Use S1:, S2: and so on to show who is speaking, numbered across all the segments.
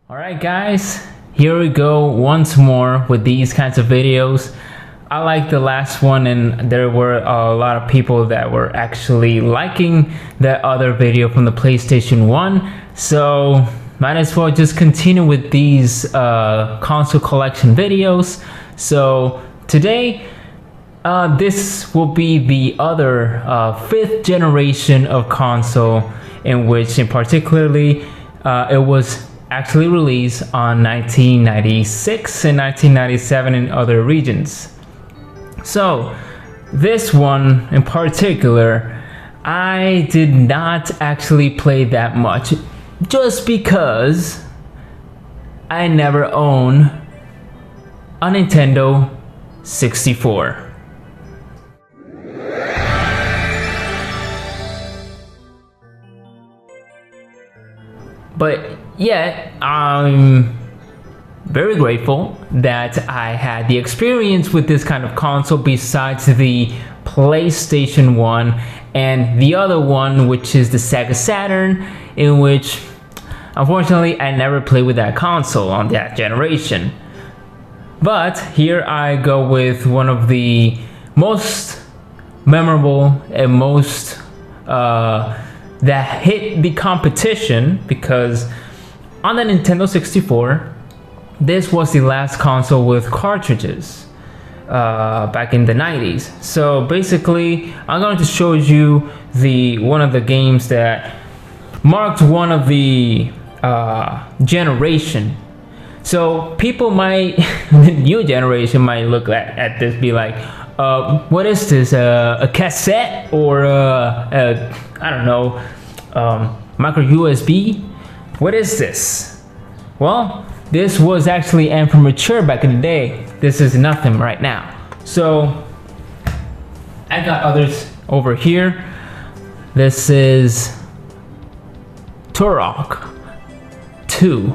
S1: Alright guys, here we go once more with these kinds of videos. I liked the last one and there were a lot of people that were actually liking that other video from the PlayStation 1. So might as well just continue with these console collection videos. So today this will be the other 5th generation of console, in which in particularly it was actually released on 1996 and 1997 in other regions. So this one in particular, I did not actually play that much, just because I never owned a Nintendo 64. But yet, I'm very grateful that I had the experience with this kind of console besides the PlayStation 1 and the other one, which is the Sega Saturn, in which unfortunately I never played with that console on that generation. But here I go with one of the most memorable and most that hit the competition, because on the Nintendo 64, this was the last console with cartridges back in the 90s. So basically, I'm going to show you one of the games that marked one of the generation. So people might, the new generation might look at this, be like, what is this, a cassette or I don't know, micro USB? What is this? Well, this was actually amp mature back in the day. This is nothing right now. So I got others over here. This is Turok 2.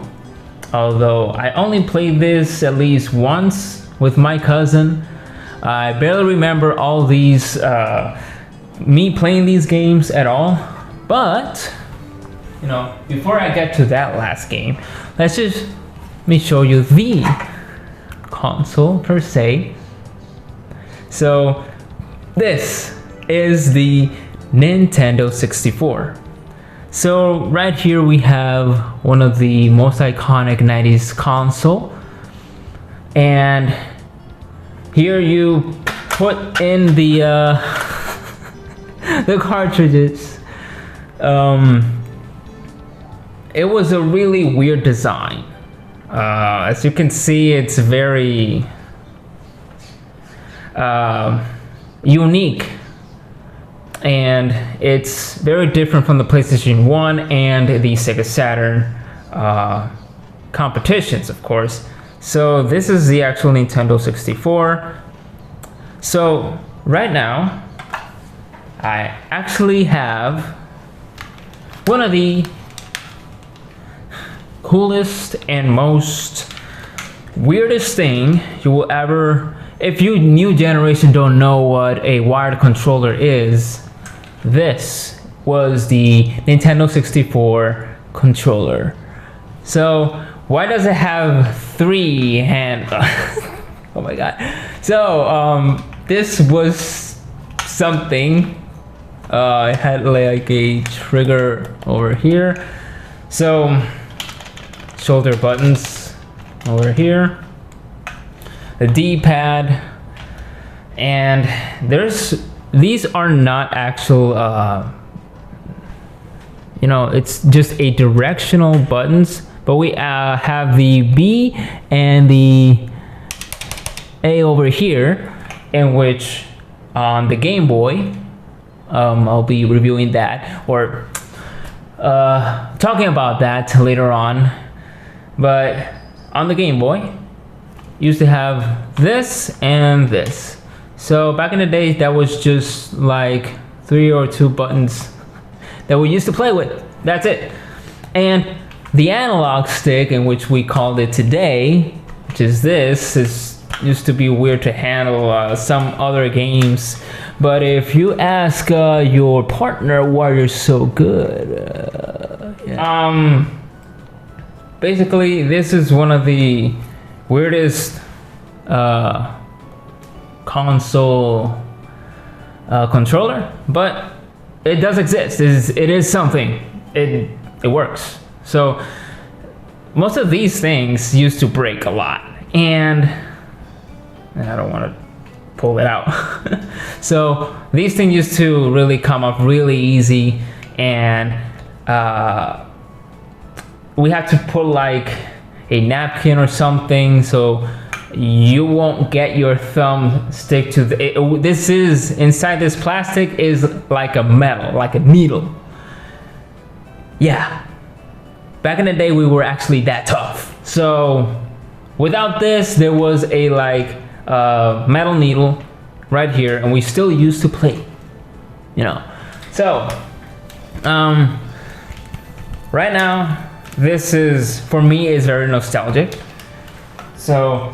S1: Although I only played this at least once with my cousin. I barely remember all these, me playing these games at all. But, you know, before I get to that last game, let me show you the console per se. So this is the Nintendo 64. So right here we have one of the most iconic 90s console, and here you put in the the cartridges. It was a really weird design. As you can see, it's very unique, and it's very different from the PlayStation 1 and the Sega Saturn competitions, of course. So this is the actual Nintendo 64. So right now, I actually have one of the coolest and most weirdest thing you will ever, if you new generation don't know what a wired controller is, this was the Nintendo 64 controller. So why does it have 3 hands? Oh my god. So this was something. It had like a trigger over here. So shoulder buttons over here, the D-pad, and these are not actual, you know, it's just a directional buttons, but we have the B and the A over here, in which on the Game Boy, I'll be reviewing that, or talking about that later on. But on the Game Boy, used to have this and this. So back in the days, that was just like 3 or 2 buttons that we used to play with. That's it. And the analog stick, in which we called it today, which is this, used to be weird to handle some other games. But if you ask your partner why you're so good, yeah. basically this is one of the weirdest console controller, but it does exist. It is something. It works. So most of these things used to break a lot, and I don't want to pull it out. So these things used to really come up really easy, and we had to put like a napkin or something so you won't get your thumb stick to this is inside this plastic is like a metal, like a needle. Yeah, back in the day we were actually that tough. So without this, there was a like metal needle right here, and we still used to play, you know. So right now this is, for me, is very nostalgic. So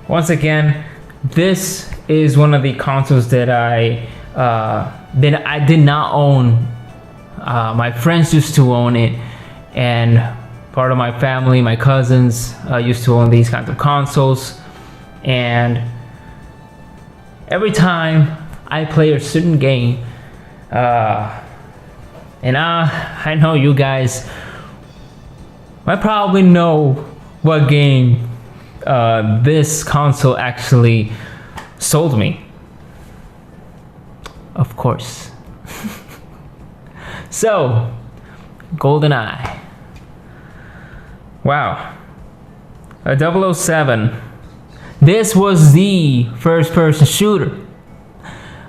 S1: once again, this is one of the consoles that I did not own. My friends used to own it, and part of my family, my cousins, used to own these kinds of consoles. And every time I play a certain game, and I know you guys I probably know what game this console actually sold me. Of course. So, GoldenEye. Wow. A 007. This was the first-person shooter.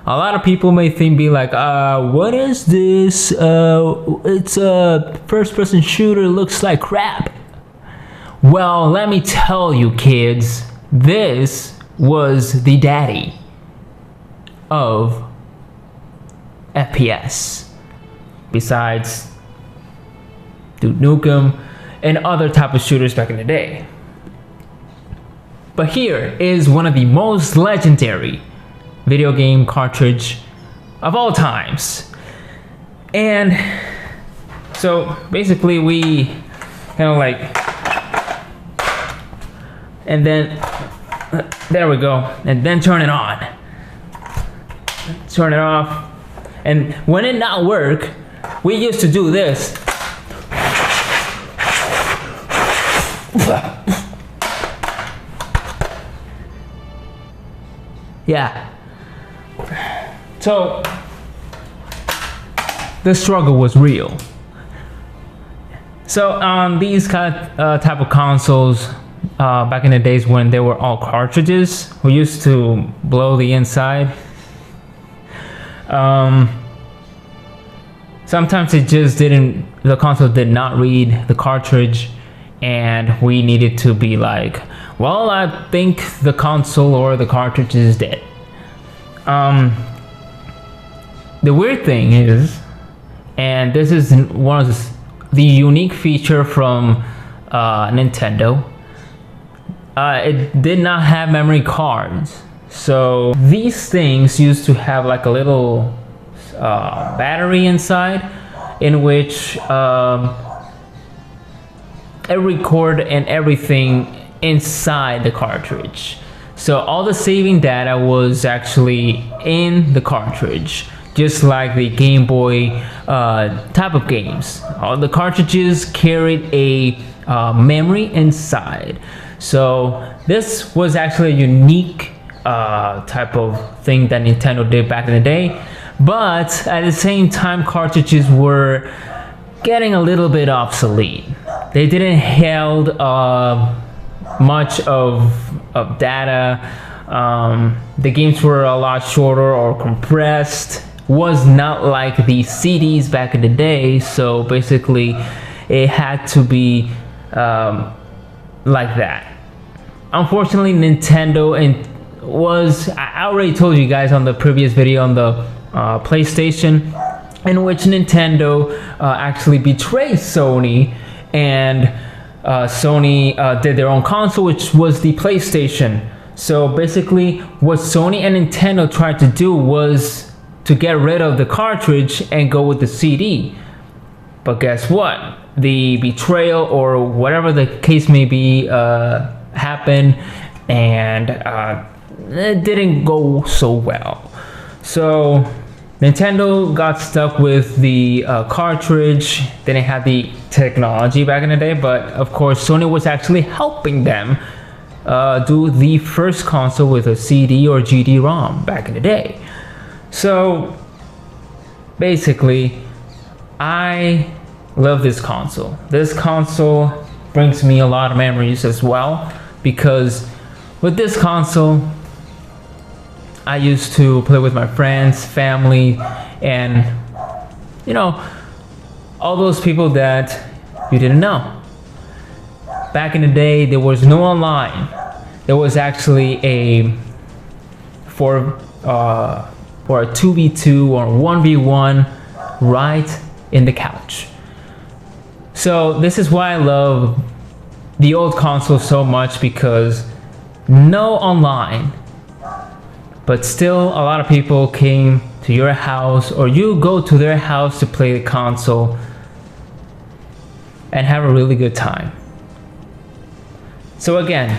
S1: A lot of people may be like, what is this? It's a first-person shooter, looks like crap. Well, let me tell you kids, this was the daddy of FPS. Besides Duke Nukem and other type of shooters back in the day. But here is one of the most legendary video game cartridge of all times. And so basically we kind of like, and then there we go, and then turn it on, turn it off. And when it not work, we used to do this. Yeah. So the struggle was real. So on these kind of type of consoles, back in the days when they were all cartridges, we used to blow the inside. Sometimes it just didn't, the console did not read the cartridge, and we needed to be like, well, I think the console or the cartridge is dead. The weird thing is, and this is one of the unique feature from Nintendo, it did not have memory cards. So these things used to have like a little battery inside, in which it record and everything inside the cartridge. So all the saving data was actually in the cartridge, just like the Game Boy type of games. All the cartridges carried a memory inside. So this was actually a unique type of thing that Nintendo did back in the day. But at the same time, cartridges were getting a little bit obsolete. They didn't hold much of data. The games were a lot shorter or compressed. Was not like the CDs back in the day. So basically, it had to be like that. Unfortunately, Nintendo I already told you guys on the previous video on the PlayStation, in which Nintendo actually betrayed Sony, and Sony did their own console, which was the PlayStation. So basically what Sony and Nintendo tried to do was to get rid of the cartridge and go with the CD. But guess what? The betrayal or whatever the case may be happened, and it didn't go so well. So Nintendo got stuck with the cartridge. They didn't have the technology back in the day, but of course Sony was actually helping them do the first console with a CD or GD-ROM back in the day. So basically, I love this console. This console brings me a lot of memories as well, because with this console I used to play with my friends, family, and you know, all those people that you didn't know. Back in the day, there was no online. There was actually a for a 2v2 or 1v1 right in the couch. So this is why I love the old console so much, because no online, but still a lot of people came to your house or you go to their house to play the console and have a really good time. So again,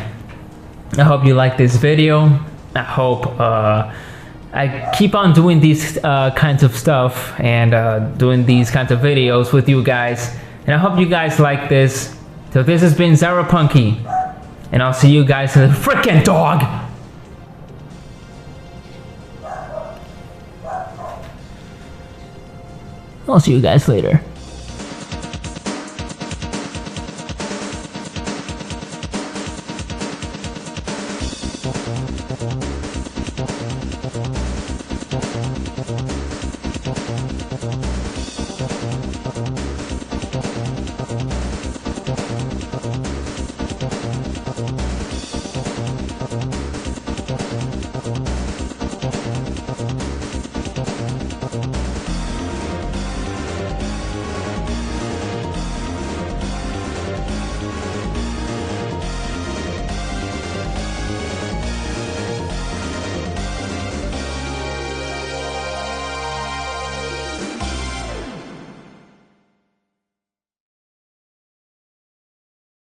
S1: I hope you like this video. I hope I keep on doing these kinds of stuff and doing these kinds of videos with you guys. And I hope you guys like this. So this has been Zyberpunky, and I'll see you guys in the frickin' dog! I'll see you guys later.